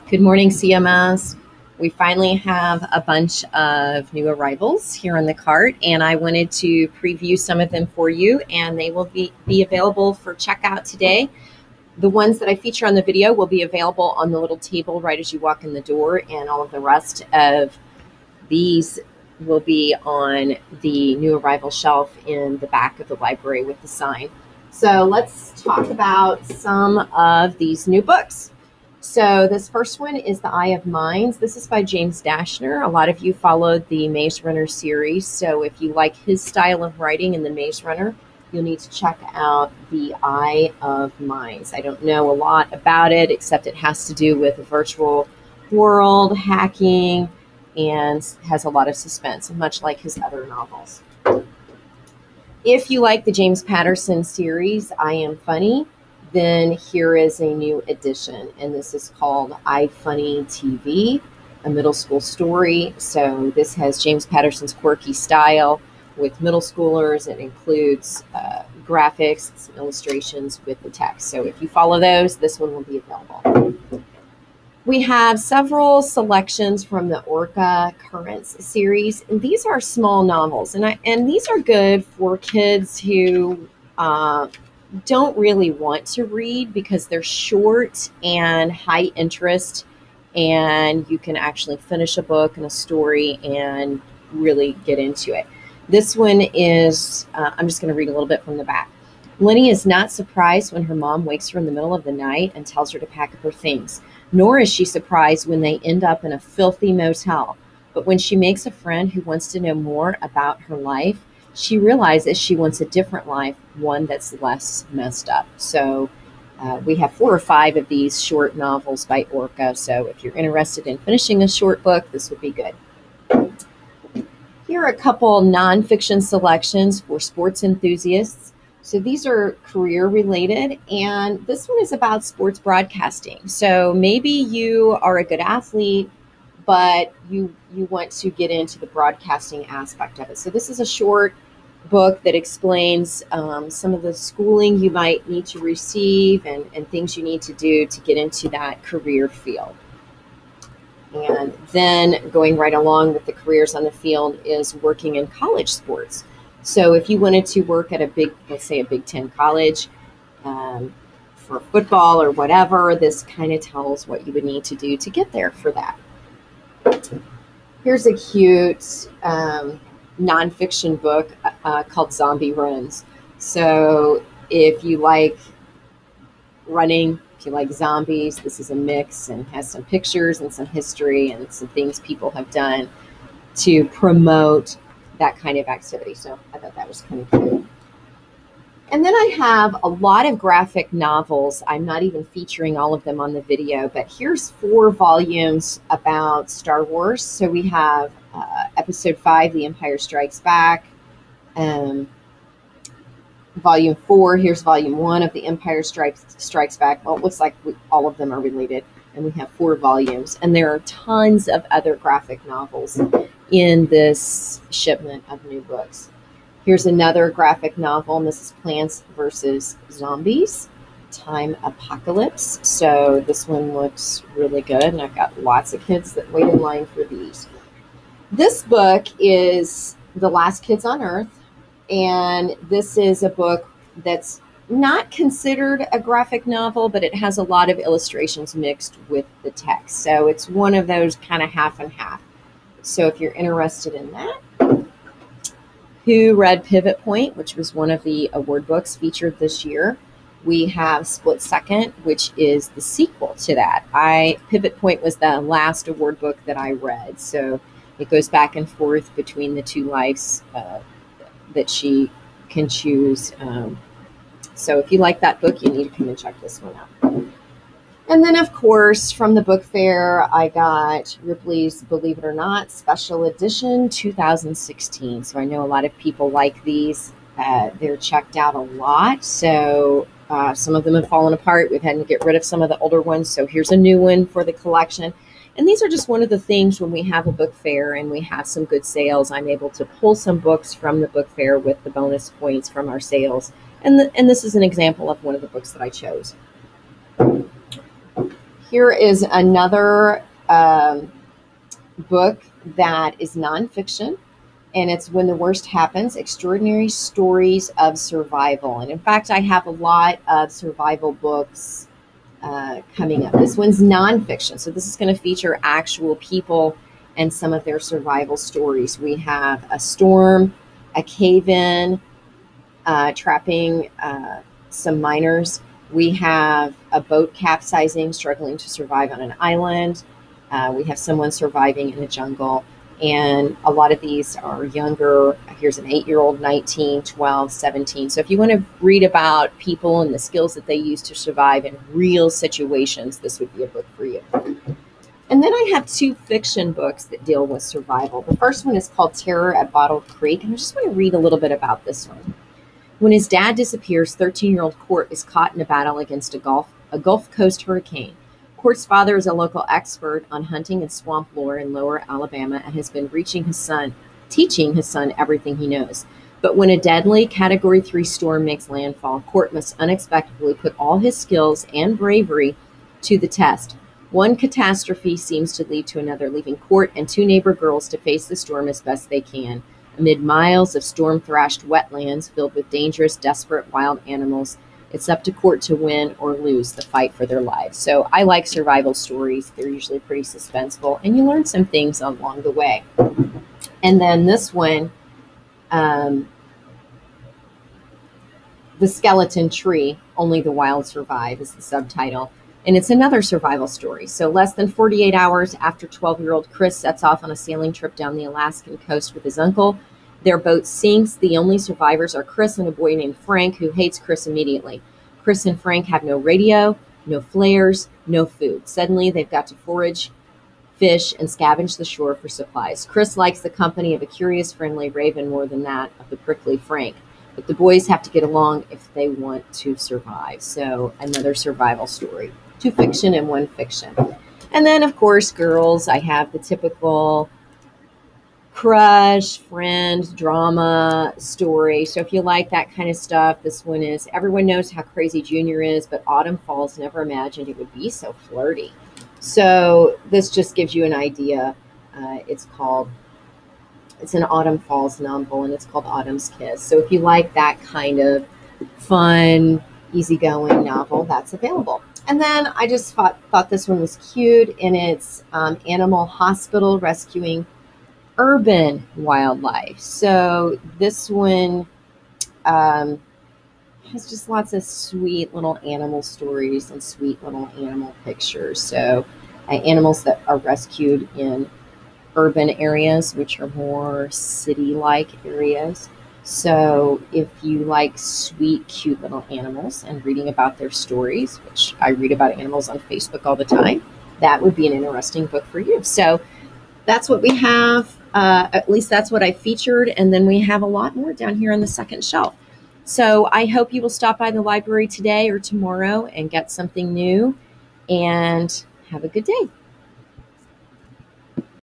Good morning, CMS. We finally have a bunch of new arrivals here on the cart, and I wanted to preview some of them for you, and they will be available for checkout today. The ones that I feature on the video will be available on the little table right as you walk in the door, and all of the rest of these will be on the new arrival shelf in the back of the library with the sign. So let's talk about some of these new books. So this first one is The Eye of Minds. This is by James Dashner. A lot of you followed the Maze Runner series, so if you like his style of writing in the Maze Runner, you'll need to check out The Eye of Minds. I don't know a lot about it, except it has to do with a virtual world, hacking, and has a lot of suspense, much like his other novels. If you like the James Patterson series, I Am Funny, then here is a new edition, and this is called I Funny TV, a middle school story. So this has James Patterson's quirky style with middle schoolers. It includes graphics, some illustrations with the text. So if you follow those, this one will be available. We have several selections from the Orca Currents series, and these are small novels, and these are good for kids who don't really want to read because they're short and high interest, and you can actually finish a book and a story and really get into it. This one is, I'm just going to read a little bit from the back. Lenny is not surprised when her mom wakes her in the middle of the night and tells her to pack up her things, nor is she surprised when they end up in a filthy motel. But when she makes a friend who wants to know more about her life, she realizes she wants a different life, one that's less messed up. So we have 4 or 5 of these short novels by Orca. So if you're interested in finishing a short book, this would be good. Here are a couple nonfiction selections for sports enthusiasts. So these are career related, and this one is about sports broadcasting. So maybe you are a good athlete, but you want to get into the broadcasting aspect of it. So this is a short book that explains some of the schooling you might need to receive and things you need to do to get into that career field. And then going right along with the careers on the field is working in college sports. So if you wanted to work at a big, let's say a Big Ten college for football or whatever, this kind of tells what you would need to do to get there for that. Here's a cute nonfiction book called Zombie Runs. So if you like running, if you like zombies, this is a mix and has some pictures and some history and some things people have done to promote that kind of activity. So I thought that was kind of cute. And then I have a lot of graphic novels. I'm not even featuring all of them on the video, but here's 4 volumes about Star Wars. So we have Episode 5, The Empire Strikes Back. Volume 4, here's Volume 1 of The Empire Strikes Back. Well, it looks like all of them are related. And we have 4 volumes. And there are tons of other graphic novels in this shipment of new books. Here's another graphic novel, and this is Plants vs. Zombies, Time Apocalypse. So this one looks really good, and I've got lots of kids that wait in line for these. This book is The Last Kids on Earth, and this is a book that's not considered a graphic novel, but it has a lot of illustrations mixed with the text. So it's one of those kind of half and half. So if you're interested in that. Who read Pivot Point, which was one of the award books featured this year? We have Split Second, which is the sequel to that. Pivot Point was the last award book that I read. So it goes back and forth between the 2 lives that she can choose. So if you like that book, you need to come and check this one out. And then, of course, from the book fair, I got Ripley's Believe It or Not Special Edition 2016. So I know a lot of people like these. They're checked out a lot. So some of them have fallen apart. We've had to get rid of some of the older ones. So here's a new one for the collection. And these are just one of the things when we have a book fair and we have some good sales, I'm able to pull some books from the book fair with the bonus points from our sales. And this is an example of one of the books that I chose. Here is another book that is nonfiction, and it's When the Worst Happens, Extraordinary Stories of Survival. And in fact, I have a lot of survival books coming up. This one's nonfiction, so this is going to feature actual people and some of their survival stories. We have a storm, a cave-in, trapping some miners. We have a boat capsizing, struggling to survive on an island. We have someone surviving in the jungle. And a lot of these are younger. Here's an 8-year-old, 19, 12, 17. So if you want to read about people and the skills that they use to survive in real situations, this would be a book for you. And then I have 2 fiction books that deal with survival. The first one is called Terror at Bottle Creek, and I just want to read a little bit about this one. When his dad disappears, 13-year-old Court is caught in a battle against a Gulf Coast hurricane. Court's father is a local expert on hunting and swamp lore in Lower Alabama and has been teaching his son everything he knows. But when a deadly Category 3 storm makes landfall, Court must unexpectedly put all his skills and bravery to the test. One catastrophe seems to lead to another, leaving Court and 2 neighbor girls to face the storm as best they can. Amid miles of storm-thrashed wetlands filled with dangerous, desperate wild animals, it's up to Court to win or lose the fight for their lives. So I like survival stories. They're usually pretty suspenseful, and you learn some things along the way. And then this one, The Skeleton Tree, Only the Wild Survive is the subtitle. And it's another survival story. So less than 48 hours after 12-year-old Chris sets off on a sailing trip down the Alaskan coast with his uncle, their boat sinks. The only survivors are Chris and a boy named Frank, who hates Chris immediately. Chris and Frank have no radio, no flares, no food. Suddenly, they've got to forage, fish, and scavenge the shore for supplies. Chris likes the company of a curious, friendly raven more than that of the prickly Frank. But the boys have to get along if they want to survive. So another survival story. 2 fiction and 1 fiction. And then, of course, girls, I have the typical crush, friend, drama story. So if you like that kind of stuff, this one is Everyone Knows How Crazy Junior Is, but Autumn Falls Never Imagined It Would Be So Flirty. So this just gives you an idea. It's an Autumn Falls novel, and it's called Autumn's Kiss. So if you like that kind of fun, easygoing novel, that's available. And then I just thought this one was cute, and it's Animal Hospital Rescuing Urban Wildlife. So this one has just lots of sweet little animal stories and sweet little animal pictures. So animals that are rescued in urban areas, which are more city-like areas. So if you like sweet, cute little animals and reading about their stories, which I read about animals on Facebook all the time, that would be an interesting book for you. So that's what we have. At least that's what I featured. And then we have a lot more down here on the second shelf. So I hope you will stop by the library today or tomorrow and get something new. And have a good day.